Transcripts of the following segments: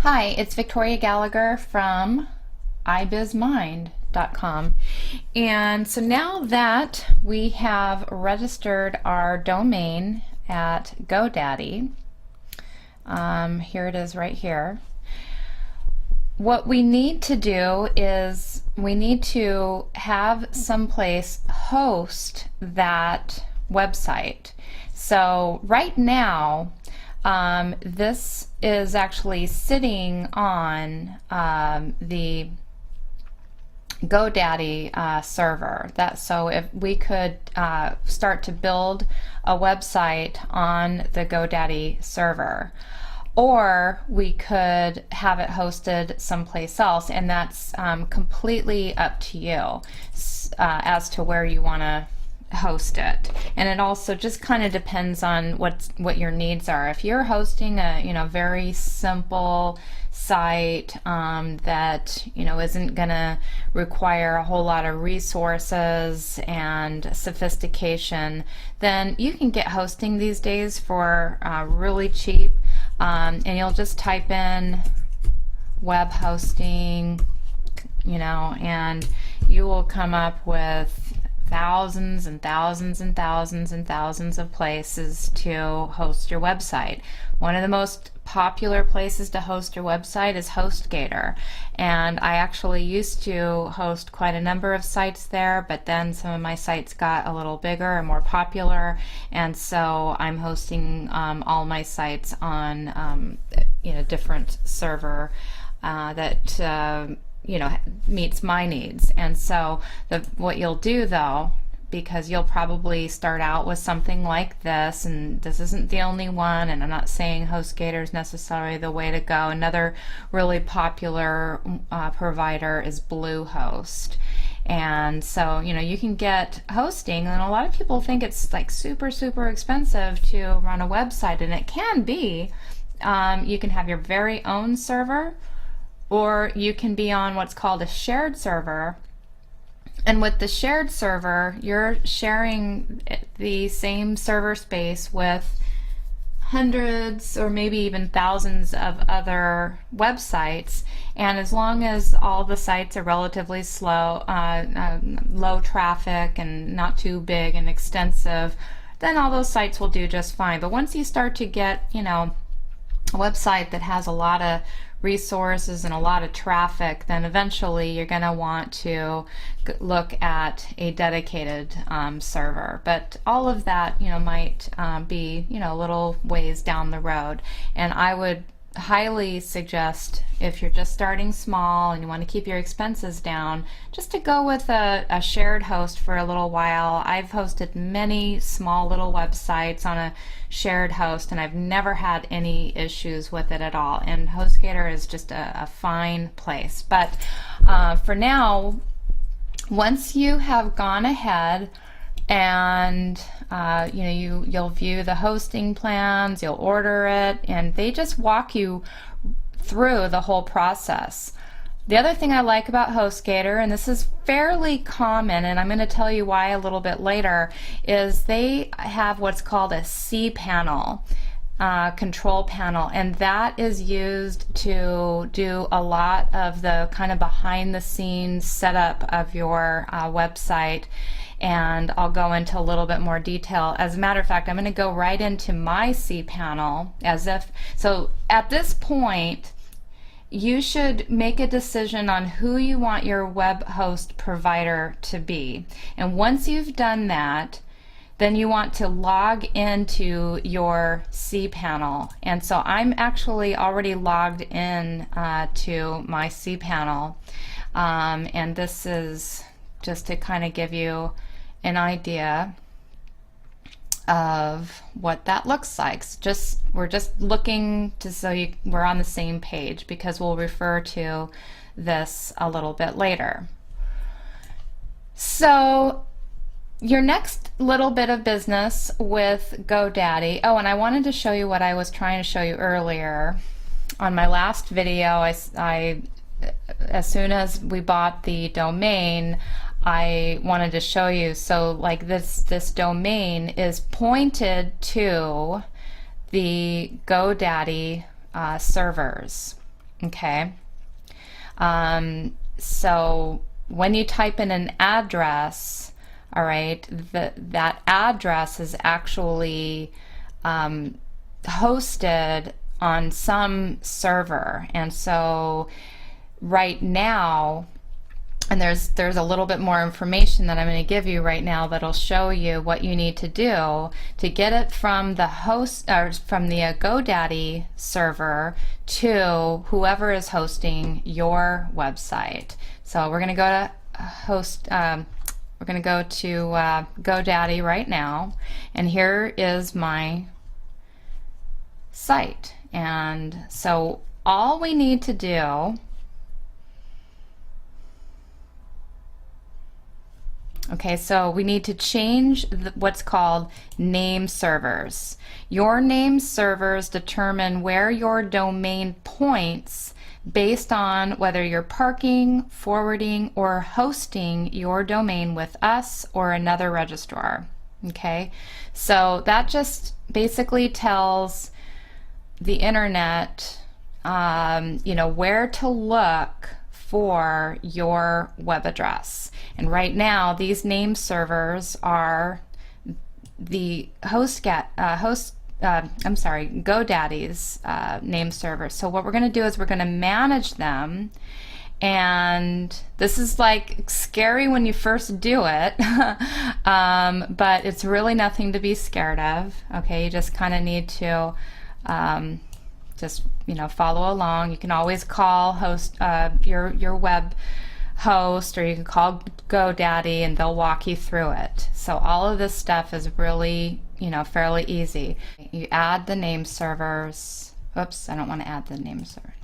Hi, it's Victoria Gallagher from ibizmind.com. And so now that we have registered our domain at GoDaddy, here it is right here. What we need to do is we need to have someplace host that website. So right now, this is actually sitting on the GoDaddy server. So if we could start to build a website on the GoDaddy server, or we could have it hosted someplace else, and that's completely up to you as to where you want to host it. And it also just kind of depends on what your needs are. If you're hosting a very simple site that isn't gonna require a whole lot of resources and sophistication, then you can get hosting these days for really cheap, and you'll just type in web hosting, and you will come up with thousands and thousands and thousands and thousands of places to host your website. One of the most popular places to host your website is HostGator, and I actually used to host quite a number of sites there, but then some of my sites got a little bigger and more popular, and so I'm hosting all my sites on different server that meets my needs. And so what you'll do though, because you'll probably start out with something like this, and this isn't the only one, and I'm not saying HostGator is necessarily the way to go. Another really popular provider is Bluehost. And so you can get hosting, and a lot of people think it's like super expensive to run a website, and it can be. You can have your very own server, or you can be on what's called a shared server. And with the shared server, you're sharing the same server space with hundreds or maybe even thousands of other websites. And as long as all the sites are relatively slow, low traffic and not too big and extensive, then all those sites will do just fine. But once you start to get, a website that has a lot of resources and a lot of traffic, then eventually you're going to want to look at a dedicated server. But all of that might be a little ways down the road, and I would highly suggest, if you're just starting small and you want to keep your expenses down, just to go with a shared host for a little while. I've hosted many small little websites on a shared host, and I've never had any issues with it at all, and HostGator is just a fine place. But for now, once you have gone ahead and you'll view the hosting plans, you'll order it, and they just walk you through the whole process. The other thing I like about HostGator, and this is fairly common, and I'm going to tell you why a little bit later, is they have what's called a cPanel control panel, and that is used to do a lot of the kind of behind the scenes setup of your website. And I'll go into a little bit more detail. As a matter of fact, I'm going to go right into my cPanel so at this point you should make a decision on who you want your web host provider to be. And once you've done that, then you want to log into your cPanel. And so I'm actually already logged in to my cPanel, and this is just to kind of give you an idea of what that looks like. We're just looking to we're on the same page, because we'll refer to this a little bit later. So your next little bit of business with GoDaddy. Oh, and I wanted to show you what I was trying to show you earlier. On my last video, I as soon as we bought the domain, I wanted to show you. So like this domain is pointed to the GoDaddy servers. Okay. So when you type in an address, all right, that address is actually hosted on some server. And so right now, and there's a little bit more information that I'm going to give you right now that'll show you what you need to do to get it from the host or from the GoDaddy server to whoever is hosting your website. So we're going to go to host. We're going to go to GoDaddy right now, and here is my site. And so all we need to do, okay, so we need to change what's called name servers. Your name servers determine where your domain points based on whether you're parking, forwarding, or hosting your domain with us or another registrar. Okay, so that just basically tells the internet, where to look for your web address. And right now, these name servers are the GoDaddy's name servers. So what we're going to do is we're going to manage them. And this is like scary when you first do it, but it's really nothing to be scared of. Okay, you just kind of need to follow along. You can always call your web host, or you can call GoDaddy and they'll walk you through it. So all of this stuff is really, fairly easy. You add the name servers. Oops, I don't want to add the name server.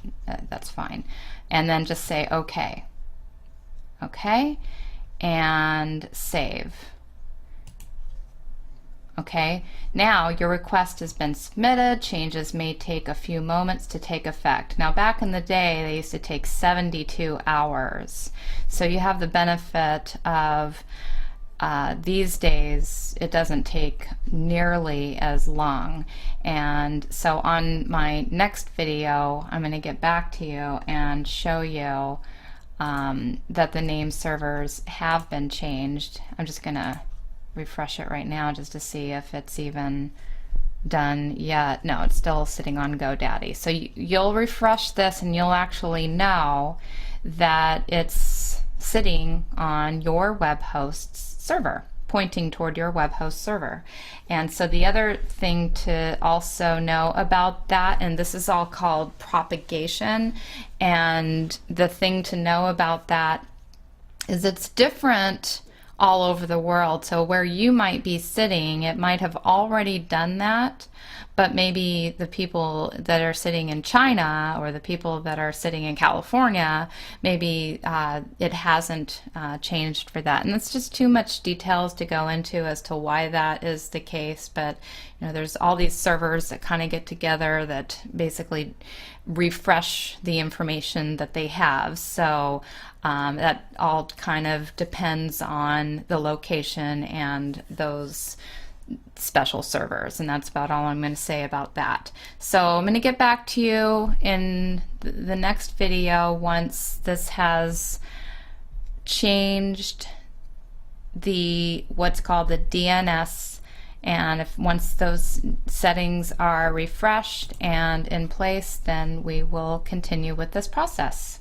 That's fine. And then just say okay. Okay, and save. Okay, now your request has been submitted. Changes may take a few moments to take effect. Now back in the day, they used to take 72 hours. So you have the benefit of these days, it doesn't take nearly as long. And so on my next video, I'm going to get back to you and show you that the name servers have been changed. I'm just going to refresh it right now just to see if it's even done yet. No, it's still sitting on GoDaddy. So you'll refresh this and you'll actually know that it's sitting on your web host's server, pointing toward your web host server. And so the other thing to also know about that, and this is all called propagation, and the thing to know about that is it's different all over the world. So where you might be sitting, it might have already done that, but maybe the people that are sitting in China or the people that are sitting in California, maybe it hasn't changed for that. And it's just too much details to go into as to why that is the case. But there's all these servers that kind of get together that basically refresh the information that they have. So that all kind of depends on the location and those special servers, and that's about all I'm going to say about that. So I'm going to get back to you in the next video once this has changed what's called the DNS, and once those settings are refreshed and in place, then we will continue with this process.